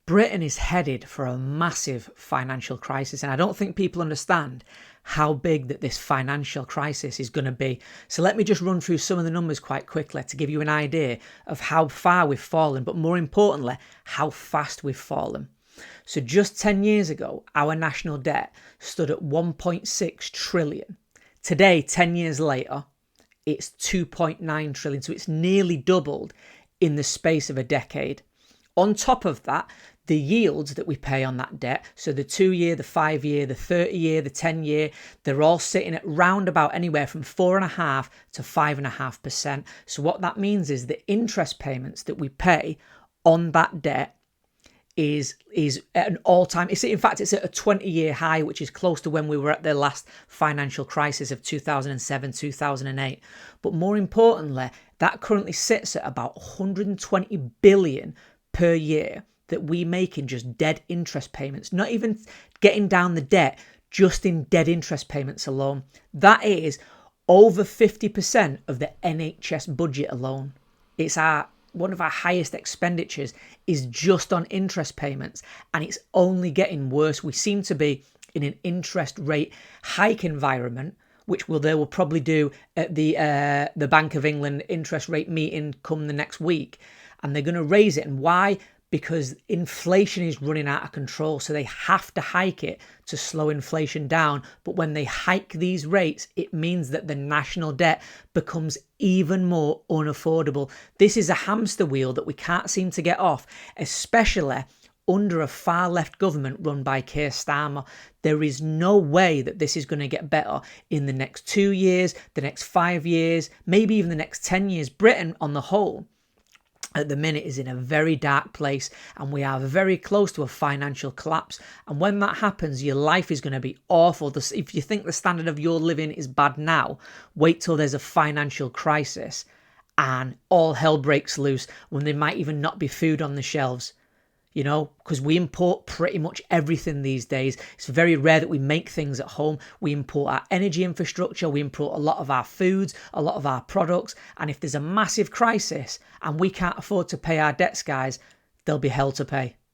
Britain is headed for a massive financial crisis, and I don't think people understand how big that this financial crisis is going to be. So let me just run through some of the numbers quite quickly to give you an idea of how far we've fallen, but more importantly, how fast we've fallen. So just 10 years ago, our national debt stood at 1.6 trillion. Today, 10 years later, it's 2.9 trillion. So it's nearly doubled in the space of a decade. On top of that, the yields that we pay on that debt, so the 2-year, the 5-year, the 30-year, the 10-year, they're all sitting at round about anywhere from 4.5% to 5.5%. So what that means is the interest payments that we pay on that debt is at an all-time, in fact, it's at a 20-year high, which is close to when we were at the last financial crisis of 2007, 2008. But more importantly, that currently sits at about 120 billion per year that we make in just dead interest payments, not even getting down the debt, just in dead interest payments alone. That is over 50% of the NHS budget alone. It's one of our highest expenditures is just on interest payments, and it's only getting worse. We seem to be in an interest rate hike environment, which they will probably do at the Bank of England interest rate meeting come the next week, and they're going to raise it. And why? Because inflation is running out of control, so they have to hike it to slow inflation down. But when they hike these rates, it means that the national debt becomes even more unaffordable. This is a hamster wheel that we can't seem to get off, especially under a far-left government run by Keir Starmer. There is no way that this is going to get better in the next 2 years, the next 5 years, maybe even the next 10 years. Britain, on the whole, at the minute is in a very dark place, and we are very close to a financial collapse. And when that happens, your life is going to be awful. If you think the standard of your living is bad now, wait till there's a financial crisis and all hell breaks loose when there might even not be food on the shelves. You know, because we import pretty much everything these days. It's very rare that we make things at home. We import our energy infrastructure, we import a lot of our foods, a lot of our products. And if there's a massive crisis and we can't afford to pay our debts, guys, there'll be hell to pay.